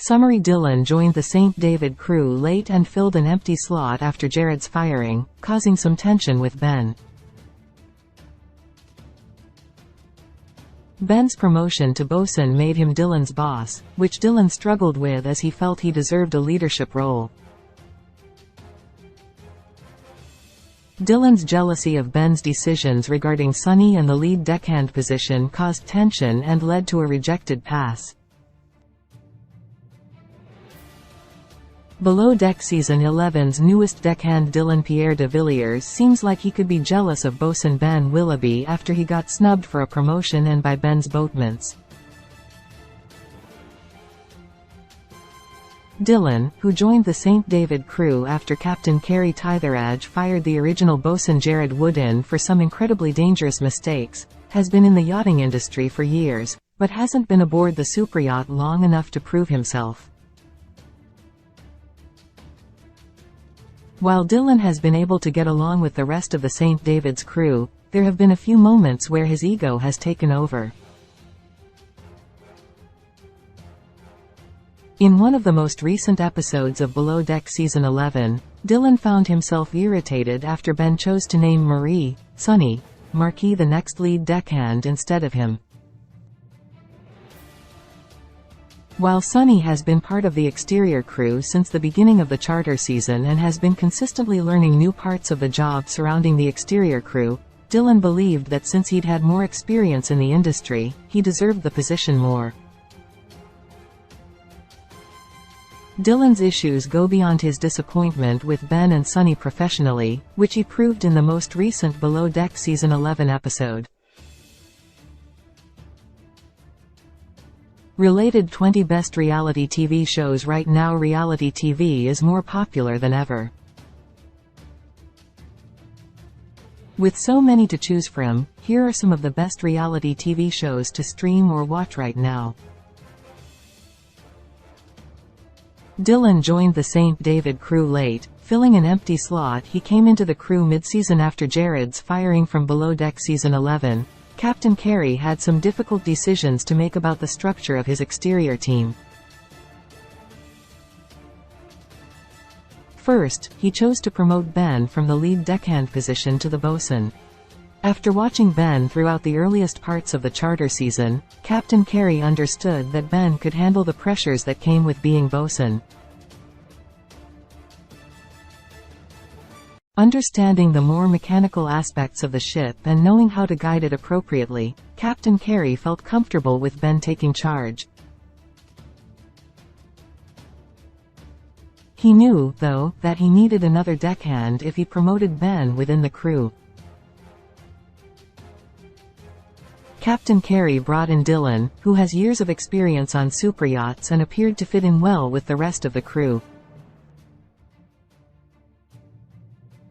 Summary: Dylan joined the St. David crew late and filled an empty slot after Jared's firing, causing some tension with Ben. Ben's promotion to bosun made him Dylan's boss, which Dylan struggled with as he felt he deserved a leadership role. Dylan's jealousy of Ben's decisions regarding Sonny and the lead deckhand position caused tension and led to a rejected pass. Below Deck Season 11's newest deckhand Dylan Pierre de Villiers seems like he could be jealous of bosun Ben Willoughby after he got snubbed for a promotion and by Ben's Boatmance. Dylan, who joined the St. David crew after Captain Kerry Titherage fired the original bosun Jared Woodin for some incredibly dangerous mistakes, has been in the yachting industry for years, but hasn't been aboard the superyacht long enough to prove himself. While Dylan has been able to get along with the rest of the St. David's crew, there have been a few moments where his ego has taken over. In one of the most recent episodes of Below Deck Season 11, Dylan found himself irritated after Ben chose to name Marie, Sonny, Marquis the next lead deckhand instead of him. While Sonny has been part of the exterior crew since the beginning of the charter season and has been consistently learning new parts of the job surrounding the exterior crew, Dylan believed that since he'd had more experience in the industry, he deserved the position more. Dylan's issues go beyond his disappointment with Ben and Sonny professionally, which he proved in the most recent Below Deck Season 11 episode. Related 20 Best Reality TV Shows. Right now reality TV is more popular than ever. With so many to choose from, here are some of the best reality TV shows to stream or watch right now. Dylan joined the St. David crew late, filling an empty slot. He came into the crew mid-season after Jared's firing from Below Deck Season 11. Captain Kerry had some difficult decisions to make about the structure of his exterior team. First, he chose to promote Ben from the lead deckhand position to the bosun. After watching Ben throughout the earliest parts of the charter season, Captain Kerry understood that Ben could handle the pressures that came with being bosun. Understanding the more mechanical aspects of the ship and knowing how to guide it appropriately, Captain Kerry felt comfortable with Ben taking charge. He knew, though, that he needed another deckhand if he promoted Ben within the crew. Captain Kerry brought in Dylan, who has years of experience on superyachts and appeared to fit in well with the rest of the crew.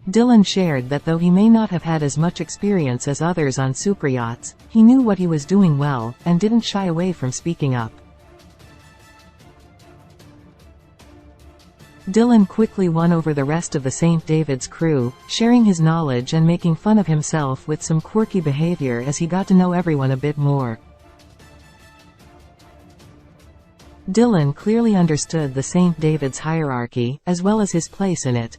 Dylan shared that though he may not have had as much experience as others on superyachts, he knew what he was doing well, and didn't shy away from speaking up. Dylan quickly won over the rest of the St. David's crew, sharing his knowledge and making fun of himself with some quirky behavior as he got to know everyone a bit more. Dylan clearly understood the St. David's hierarchy, as well as his place in it.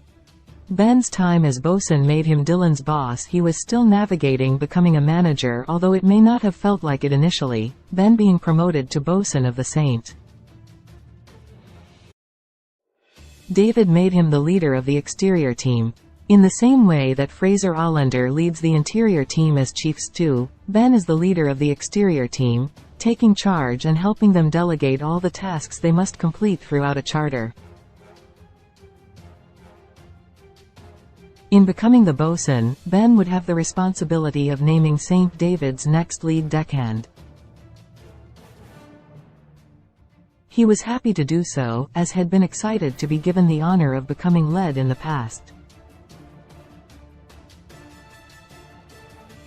Ben's time as bosun made him Dylan's boss. He was still navigating becoming a manager, although it may not have felt like it initially, Ben being promoted to bosun of the St. David made him the leader of the exterior team. In the same way that Fraser Allender leads the interior team as chief stew, Ben is the leader of the exterior team, taking charge and helping them delegate all the tasks they must complete throughout a charter. In becoming the bosun, Ben would have the responsibility of naming St. David's next lead deckhand. He was happy to do so, as had been excited to be given the honor of becoming lead in the past.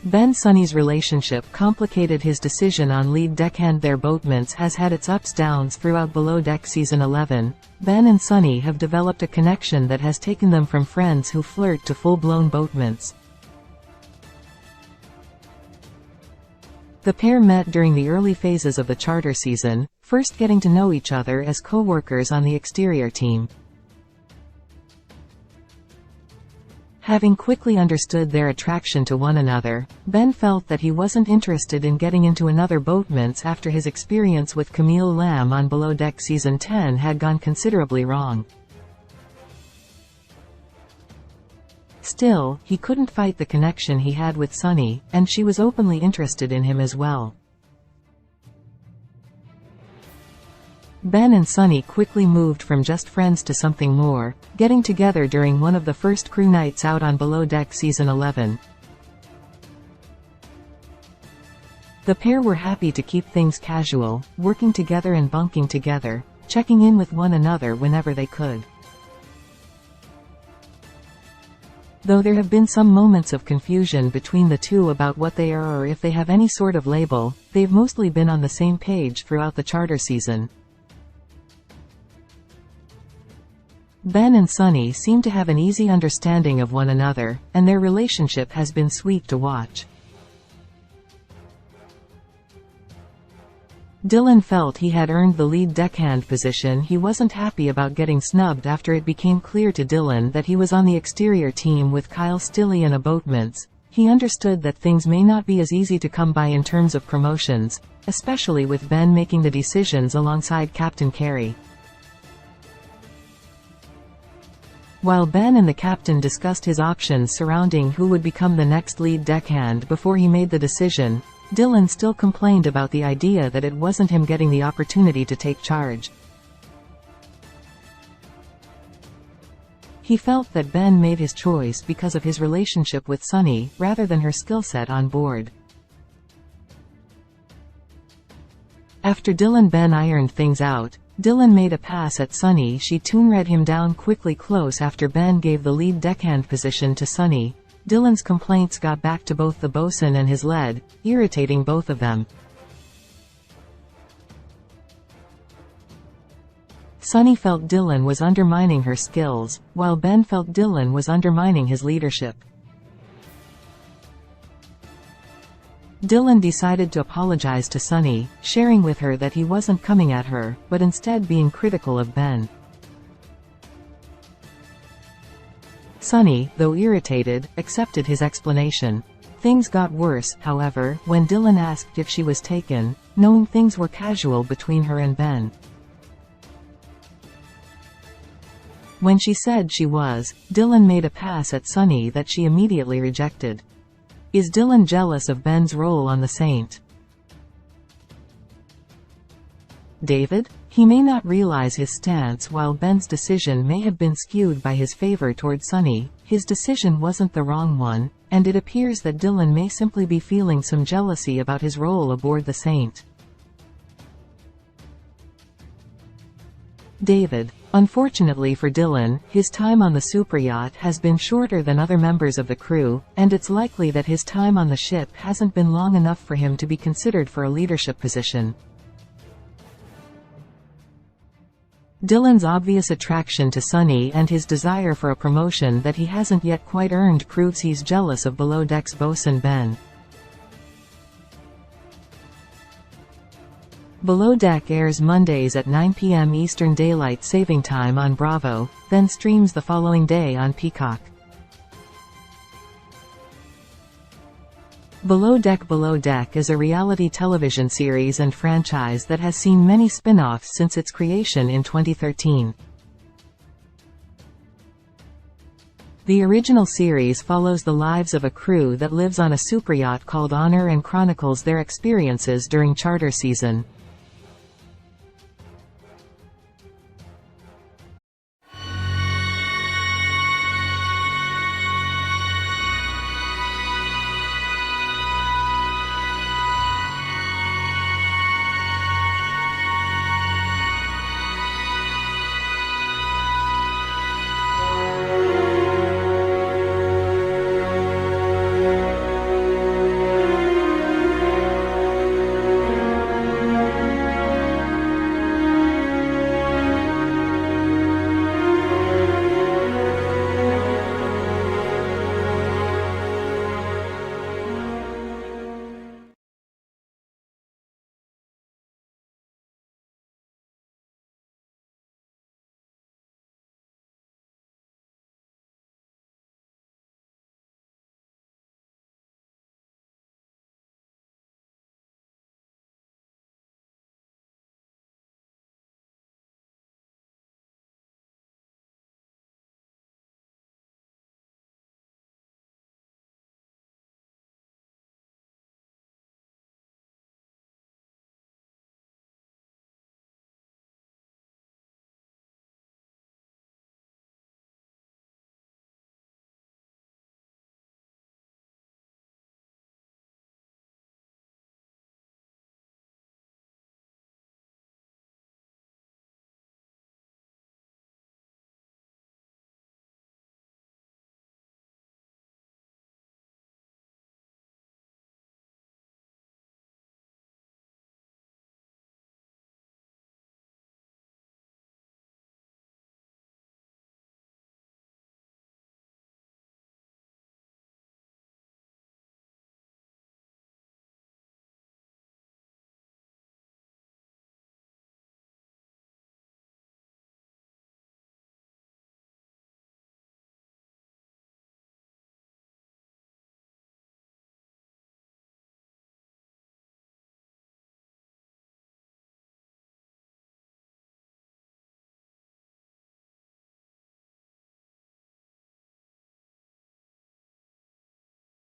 Ben-Sonny's relationship complicated his decision on lead deckhand. Their Boatmance has had its ups-downs throughout Below Deck Season 11. Ben and Sonny have developed a connection that has taken them from friends who flirt to full-blown boatmates. The pair met during the early phases of the charter season, first getting to know each other as co-workers on the exterior team. Having quickly understood their attraction to one another, Ben felt that he wasn't interested in getting into another Boatmance after his experience with Camille Lamb on Below Deck Season 10 had gone considerably wrong. Still, he couldn't fight the connection he had with Sunny, and she was openly interested in him as well. Ben and Sunny quickly moved from just friends to something more, getting together during one of the first crew nights out on Below Deck Season 11. The pair were happy to keep things casual, working together and bunking together, checking in with one another whenever they could. Though there have been some moments of confusion between the two about what they are or if they have any sort of label, they've mostly been on the same page throughout the charter season. Ben and Sunny seem to have an easy understanding of one another, and their relationship has been sweet to watch. Dylan felt he had earned the lead deckhand position. He wasn't happy about getting snubbed after it became clear to Dylan that he was on the exterior team with Kyle Stilley and a Boatmance. He understood that things may not be as easy to come by in terms of promotions, especially with Ben making the decisions alongside Captain Carey. While Ben and the captain discussed his options surrounding who would become the next lead deckhand before he made the decision, Dylan still complained about the idea that it wasn't him getting the opportunity to take charge. He felt that Ben made his choice because of his relationship with Sunny, rather than her skill set on board. After Ben ironed things out, Dylan made a pass at Sunny. She read him down quickly close after Ben gave the lead deckhand position to Sunny. Dylan's complaints got back to both the bosun and his lead, irritating both of them. Sunny felt Dylan was undermining her skills, while Ben felt Dylan was undermining his leadership. Dylan decided to apologize to Sunny, sharing with her that he wasn't coming at her, but instead being critical of Ben. Sunny, though irritated, accepted his explanation. Things got worse, however, when Dylan asked if she was taken, knowing things were casual between her and Ben. When she said she was, Dylan made a pass at Sunny that she immediately rejected. Is Dylan jealous of Ben's role on the Saint? David? He may not realize his stance. While Ben's decision may have been skewed by his favor toward Sunny, his decision wasn't the wrong one, and it appears that Dylan may simply be feeling some jealousy about his role aboard the Saint. David. Unfortunately for Dylan, his time on the superyacht has been shorter than other members of the crew, and it's likely that his time on the ship hasn't been long enough for him to be considered for a leadership position. Dylan's obvious attraction to Sunny and his desire for a promotion that he hasn't yet quite earned proves he's jealous of Below Deck's bosun Ben. Below Deck airs Mondays at 9 p.m. Eastern Daylight Saving Time on Bravo, then streams the following day on Peacock. Below Deck is a reality television series and franchise that has seen many spin-offs since its creation in 2013. The original series follows the lives of a crew that lives on a superyacht called Honor and chronicles their experiences during charter season.